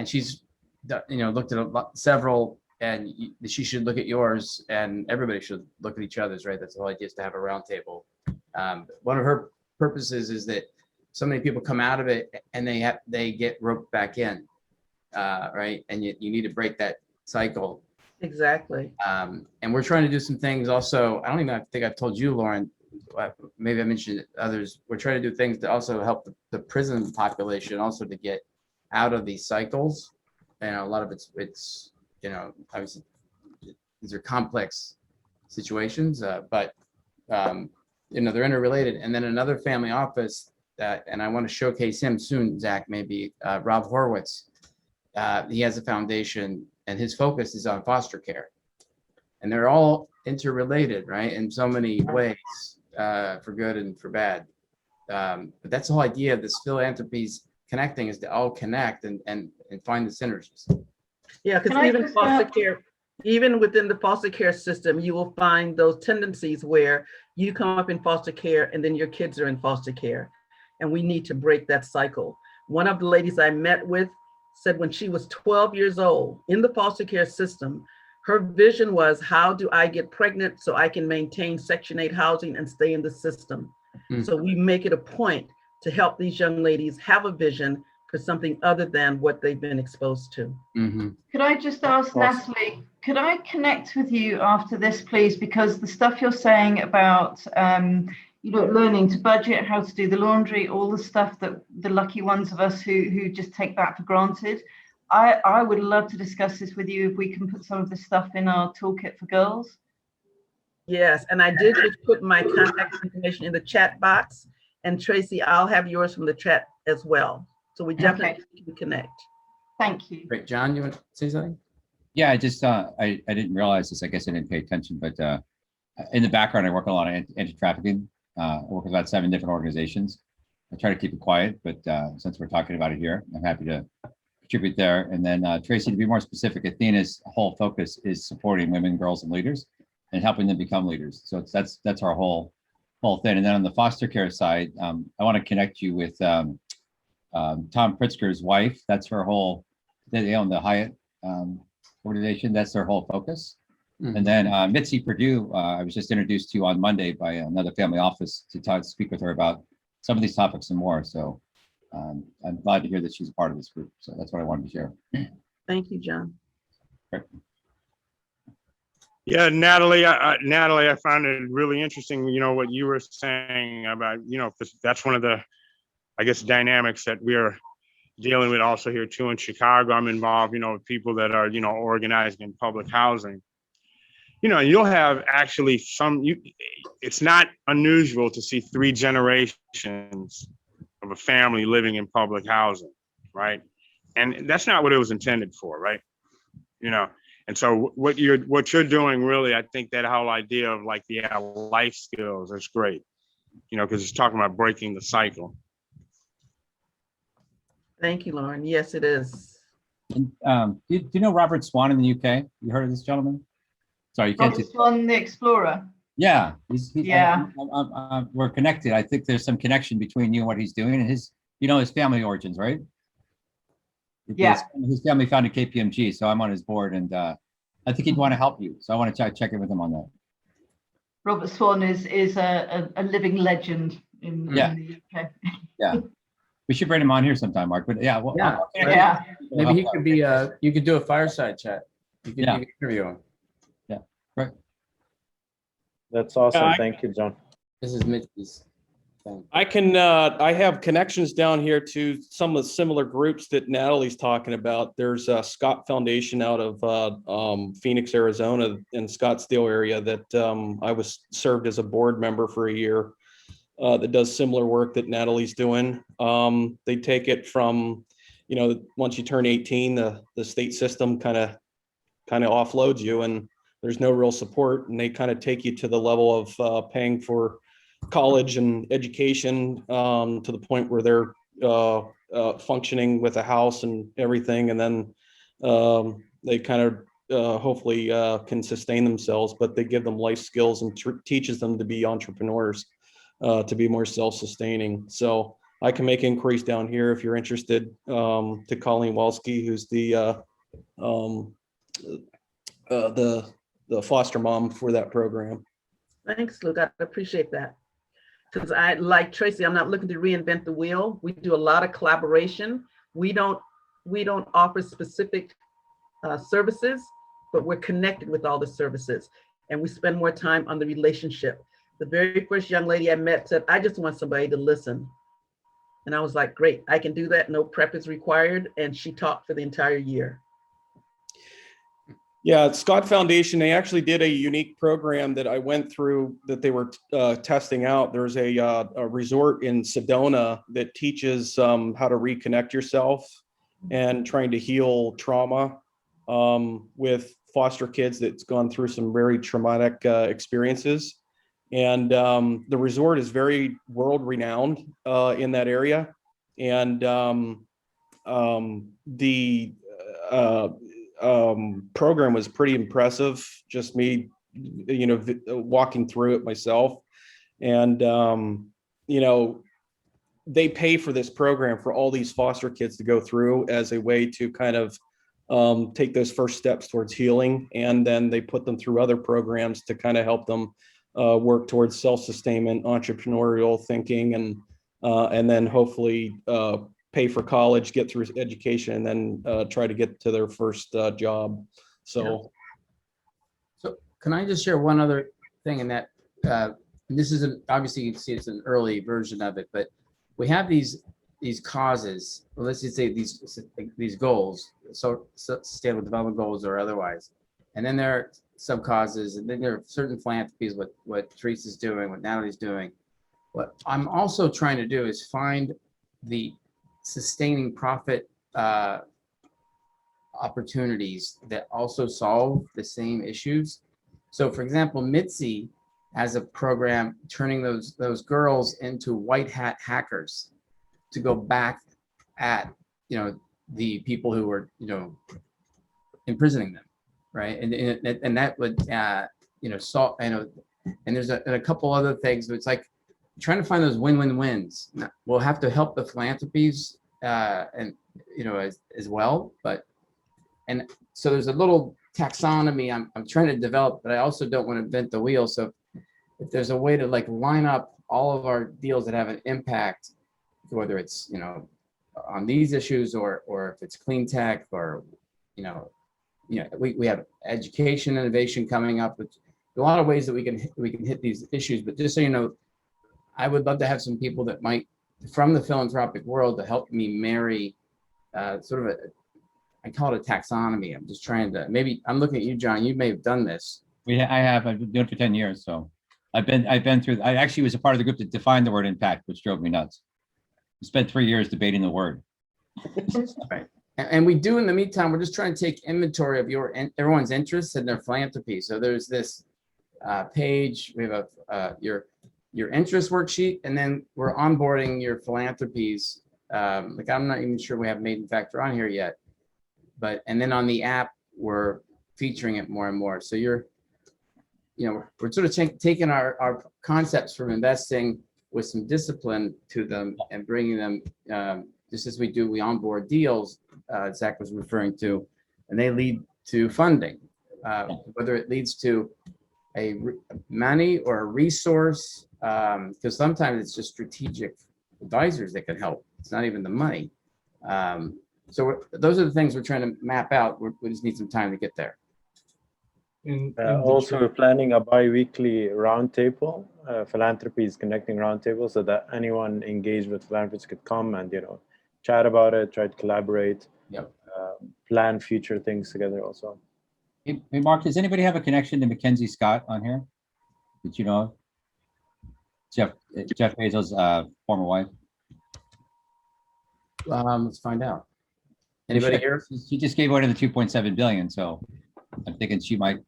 she's looked at several, and she should look at yours, and everybody should look at each other's. Right, that's the whole idea, is to have a round table. One of her purposes is that so many people come out of it and they get roped back in, right? And you need to break that cycle. Exactly. And we're trying to do some things also. I don't even think I've told you, Lauren, maybe I mentioned others. We're trying to do things to also help the prison population also to get out of these cycles. And a lot of it's obviously these are complex situations, but they're interrelated. And then another family office, and I want to showcase him soon, Zach, maybe Rob Horowitz. He has a foundation, and his focus is on foster care. And they're all interrelated, right, in so many ways, for good and for bad. But that's the whole idea of this Philanthropies connecting, is to all connect and find the synergies. Yeah, because even foster care, even within the foster care system, you will find those tendencies where you come up in foster care and then your kids are in foster care. And we need to break that cycle. One of the ladies I met with said when she was 12 years old in the foster care system, Her vision was, how do I get pregnant so I can maintain Section 8 housing and stay in the system? So we make it a point to help these young ladies have a vision for something other than what they've been exposed to. Could I just ask Natalie, could I connect with you after this, please? Because the stuff you're saying about learning to budget, how to do the laundry, all the stuff that the lucky ones of us who just take that for granted. I would love to discuss this with you if we can put some of this stuff in our toolkit for girls. Yes, and I did just put my contact information in the chat box. And Tracy, I'll have yours from the chat as well. So we definitely can connect. Thank you. Great. John, you want to say something? Yeah, I just I didn't realize this. I guess I didn't pay attention, but in the background, I work a lot on anti-trafficking. I work with about 7 different organizations. I try to keep it quiet, but since we're talking about it here, I'm happy to contribute there. And then Tracy, to be more specific, Athena's whole focus is supporting women, girls, and leaders, and helping them become leaders. So that's our whole thing. And then on the foster care side, I want to connect you with Tom Pritzker's wife. That's her whole. They own the Hyatt organization. That's their whole focus. And then Mitzi Purdue, I was just introduced to on Monday by another family office to speak with her about some of these topics and more. So I'm glad to hear that she's a part of this group. So that's what I wanted to share. Thank you, John. Great. Yeah, Natalie, I found it really interesting, what you were saying about, 'cause that's one of the, I guess, dynamics that we're dealing with also here too in Chicago. I'm involved, with people that are, organizing in public housing. You'll have actually it's not unusual to see 3 generations of a family living in public housing, right? And that's not what it was intended for, right? And so what you're doing really, I think that whole idea of like the life skills is great, because it's talking about breaking the cycle. Thank you, Lauren. Yes, it is. And, do you know Robert Swan in the UK? You heard of this gentleman? Sorry, you can't. Robert Swan, the Explorer. Yeah, Yeah. We're connected. I think there's some connection between you and what he's doing and his family origins, right? Yeah. His family founded KPMG, so I'm on his board, and I think he'd want to help you. So I want to check in with him on that. Robert Swan is a living legend in the UK. Yeah. We should bring him on here sometime, Mark. But yeah, well, Yeah. Maybe he could be. You could do a fireside chat. You could interview him. Yeah. Right. That's awesome. Thank you, John. This is Mitch's thing. I have connections down here to some of the similar groups that Natalie's talking about. There's a Scott Foundation out of Phoenix, Arizona, in Scottsdale area that I was served as a board member for a year. That does similar work that Natalie's doing. They take it from, once you turn 18, the state system kind of offloads you, and there's no real support, and they kind of take you to the level of paying for college and education to the point where they're functioning with a house and everything, and then they kind of hopefully can sustain themselves, but they give them life skills and teaches them to be entrepreneurs. To be more self-sustaining. So I can make inquiries down here if you're interested, to Colleen Walski, who's the foster mom for that program. Thanks, Luke. I appreciate that. Because I, like Tracy, I'm not looking to reinvent the wheel. We do a lot of collaboration. We don't offer specific services, but we're connected with all the services, and we spend more time on the relationship. The very first young lady I met said, I just want somebody to listen. And I was like, great, I can do that. No prep is required. And she talked for the entire year. Yeah, Scott Foundation, they actually did a unique program that I went through that they were testing out. There's a resort in Sedona that teaches how to reconnect yourself and trying to heal trauma with foster kids that's gone through some very traumatic experiences. And the resort is very world renowned in that area. And the program was pretty impressive. Just me, walking through it myself. And, they pay for this program for all these foster kids to go through as a way to kind of take those first steps towards healing. And then they put them through other programs to kind of help them work towards self-sustainment, entrepreneurial thinking, and then hopefully pay for college, get through education, and then try to get to their first job. So can I just share one other thing in that? This isn't, obviously you can see it's an early version of it, but we have these causes, well, let's just say these goals, so sustainable development goals or otherwise. And then there are sub causes, and then there are certain philanthropies, what Teresa's doing, what Natalie's doing. What I'm also trying to do is find the sustaining profit opportunities that also solve the same issues. So for example, Mitzi has a program turning those girls into white hat hackers to go back at, the people who were, imprisoning them, right? And that would, solve, and there's a couple other things. It's like trying to find those win-win-wins. We'll have to help the philanthropies, and as well, and so there's a little taxonomy I'm trying to develop, but I also don't want to invent the wheel. So if there's a way to like line up all of our deals that have an impact, whether it's on these issues or if it's clean tech or we have education innovation coming up, with a lot of ways that we can hit these issues. But just so you know, I would love to have some people that might from the philanthropic world to help me marry sort of I call it a taxonomy. I'm just trying to, maybe I'm looking at you, John, you may have done this. I've been doing it for 10 years. So I've been through, I actually was a part of the group that defined the word impact, which drove me nuts. We spent 3 years debating the word. Right. And we do, in the meantime, we're just trying to take inventory of everyone's interests and their philanthropy. So there's this page, we have your interest worksheet, and then we're onboarding your philanthropies. Like I'm not even sure we have Made in Factor on here yet, and then on the app, we're featuring it more and more. So we're sort of taking our concepts from investing with some discipline to them and bringing them, just as we onboard deals, Zach was referring to, and they lead to funding, whether it leads to money or a resource, because sometimes it's just strategic advisors that can help. It's not even the money. So those are the things we're trying to map out. We just need some time to get there. Also, we're planning a bi-weekly roundtable, philanthropies connecting roundtable, so that anyone engaged with philanthropies could come and chat about it, try to collaborate, plan future things together also. Hey, Mark, does anybody have a connection to Mackenzie Scott on here? Did you know? Jeff Bezos' former wife. Let's find out. Anybody here? She just gave away to the 2.7 billion, so I'm thinking she might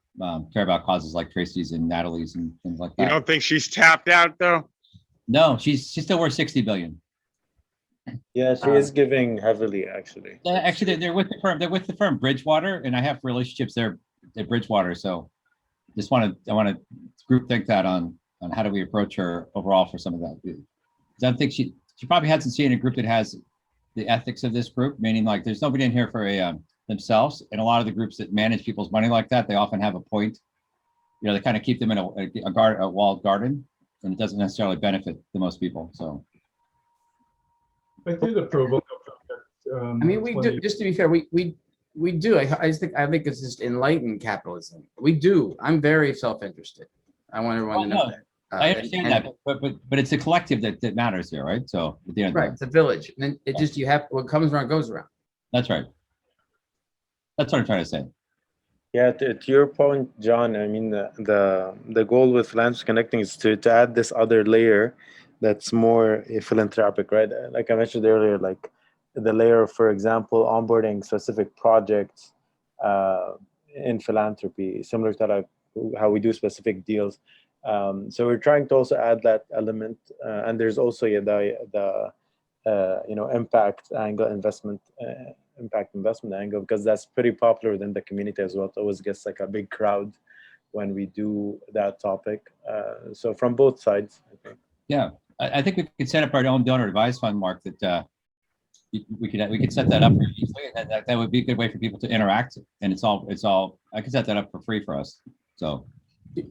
care about causes like Tracy's and Natalie's and things like that. You don't think she's tapped out though? No, she's still worth 60 billion. Yeah, she is giving heavily, actually. Actually, they're with the firm. They're with the firm Bridgewater, and I have relationships there at Bridgewater. So, I want to group think that on how do we approach her overall for some of that. Because I think she probably hasn't seen a group that has the ethics of this group, meaning like there's nobody in here for themselves, and a lot of the groups that manage people's money like that, they often have a point. They kind of keep them in a walled garden, and it doesn't necessarily benefit the most people. So. I did approval. I mean, we do. Just to be fair, we do. I think it's just enlightened capitalism. We do. I'm very self-interested. I want everyone to know that. I understand that, but it's the collective that matters here, right? So at the end, right, it's a village, and then it just what comes around goes around. That's right. That's what I'm trying to say. Yeah, to your point, John. I mean, the goal with Philanthropies Connecting is to add this other layer that's more philanthropic, right? Like I mentioned earlier, like the layer, for example, onboarding specific projects in philanthropy, similar to like how we do specific deals. So we're trying to also add that element, and there's also the impact angle, impact investment angle, because that's pretty popular within the community as well. It always gets like a big crowd when we do that topic. So from both sides, I think. Yeah, I think we could set up our own donor advised fund, Mark, that we could set that up very easily, and that would be a good way for people to interact. And it's all I could set that up for free for us. So.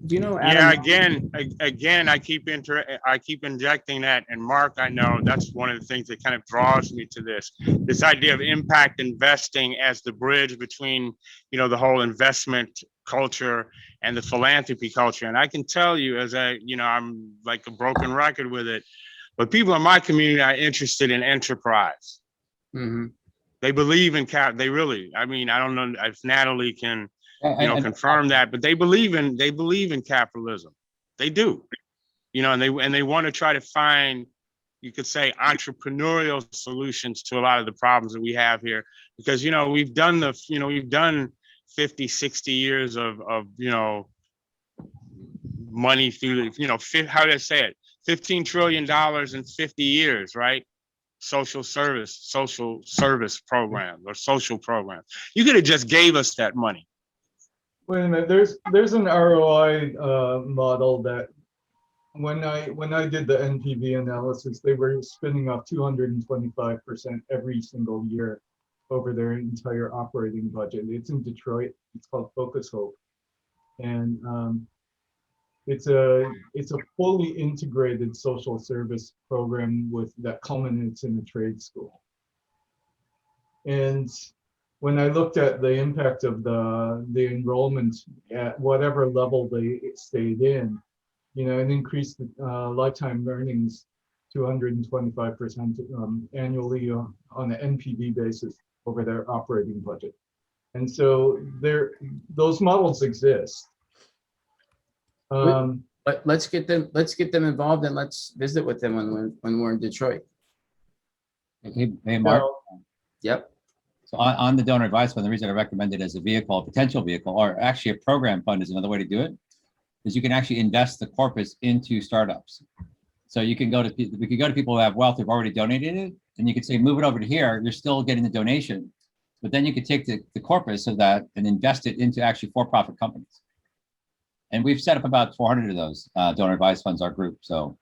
Do you know, Yeah, Adam? again, I keep injecting that, and Mark, I know that's one of the things that kind of draws me to this idea of impact investing as the bridge between, the whole investment culture and the philanthropy culture. And I can tell you, as I'm like a broken record with it, but people in my community are interested in enterprise. Mhm. They believe in they really. I mean, I don't know if Natalie can confirm that, but they believe in capitalism. They do, and they want to try to find, you could say, entrepreneurial solutions to a lot of the problems that we have here, because we've done 50, 60 years of money through how did I say it, $15 trillion in 50 years, right? Social service programs or social programs. You could have just gave us that money. Wait a minute, there's an ROI model that when I did the NPV analysis, they were spinning off 225% every single year over their entire operating budget. It's in Detroit. It's called Focus Hope, and it's a fully integrated social service program that culminates in a trade school. And when I looked at the impact of the enrollment at whatever level they stayed in, it increased lifetime earnings 225% annually on an NPV basis over their operating budget. And so those models exist. But let's get them involved, and let's visit with them when we're in Detroit. Hey, Mark. Yep. So on the donor advice fund, the reason I recommend it as a vehicle, a potential vehicle, or actually a program fund is another way to do it, is you can actually invest the corpus into startups. So we can go to people who have wealth who've already donated it, and you could say, move it over to here. You're still getting the donation, but then you could take the corpus of that and invest it into actually for-profit companies. And we've set up about 400 of those donor advice funds, our group. So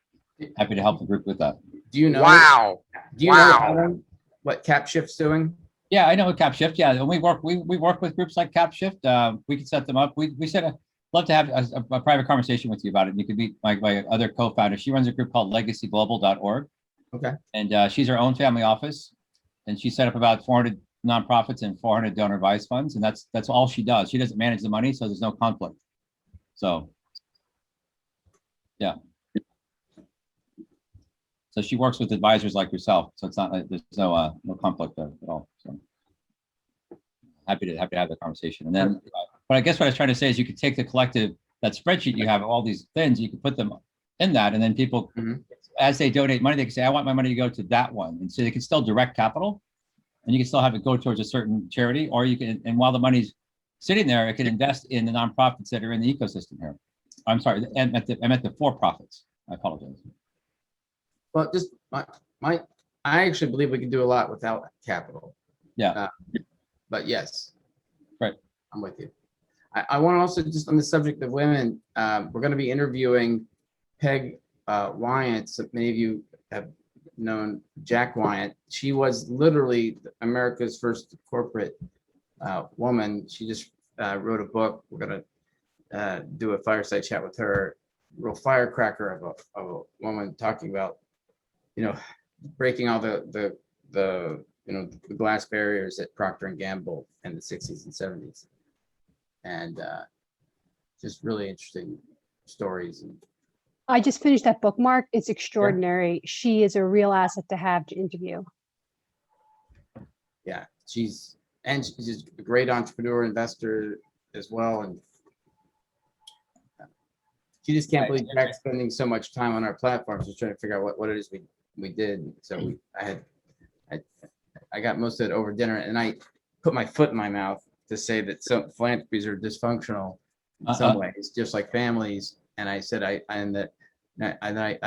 happy to help the group with that. Do you know? Wow. Do you know, Adam, what CapShift's doing? Yeah, I know what CapShift. Yeah, and we work with groups like CapShift. We can set them up. We love to have a private conversation with you about it. And you could meet my other co-founder. She runs a group called legacyglobal.org. Okay. And she's her own family office, and she set up about 400 nonprofits and 400 donor advice funds, and that's all she does. She doesn't manage the money, so there's no conflict. So, yeah. So she works with advisors like yourself, so it's not like there's no conflict at all. So happy to have the conversation. And then, but I guess what I was trying to say is you could take the collective, that spreadsheet you have, all these things, you can put them in that, and then people, as they donate money, they can say, I want my money to go to that one, and so they can still direct capital, and you can still have it go towards a certain charity, or you can, and while the money's sitting there, it can invest in the nonprofits that are in the ecosystem here. I'm sorry, I meant the for-profits. I apologize. Well, just I actually believe we can do a lot without capital. Yeah. But yes. Right. I'm with you. I want to also, just on the subject of women, we're going to be interviewing Peg Wyant. So many of you have known Jack Wyant. She was literally America's first corporate woman. She just wrote a book. We're going to do a fireside chat with her. Real firecracker of a woman talking about, breaking all the glass barriers at Procter & Gamble in the 60s and 70s. And just really interesting stories. And I just finished that bookmark. It's extraordinary. Yeah. She is a real asset to have to interview. Yeah, she's a great entrepreneur, investor as well. And she just can't believe Jack's spending so much time on our platforms, just trying to figure out what it is we did. So I got most of it over dinner, and I put my foot in my mouth to say that some philanthropies are dysfunctional in some ways, just like families. And I said I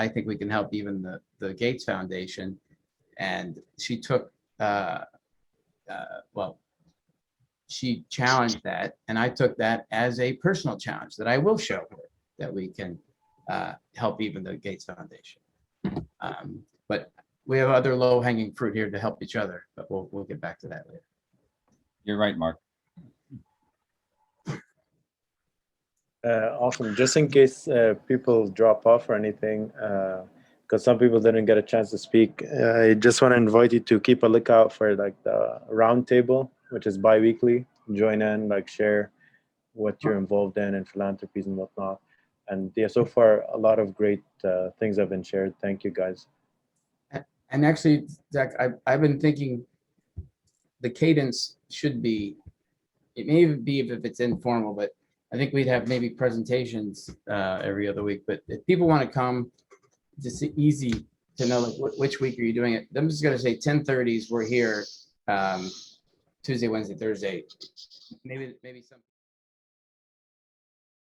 think we can help even the Gates Foundation. And she took she challenged that, and I took that as a personal challenge that I will show her that we can help even the Gates Foundation. But we have other low hanging fruit here to help each other, but we'll get back to that later. You're right, Mark. Awesome. Just in case people drop off or anything, because some people didn't get a chance to speak, I just want to invite you to keep a lookout for like the roundtable, which is bi-weekly. Join in, like share what you're involved in philanthropies and whatnot. And yeah, so far a lot of great things have been shared. Thank you, guys. And actually, Zach, I've been thinking the cadence should be, it may even be if it's informal, but I think we'd have maybe presentations every other week. But if people want to come, just easy to know like which week are you doing it. I'm just gonna say 10:30s. We're here Tuesday, Wednesday, Thursday. Maybe some.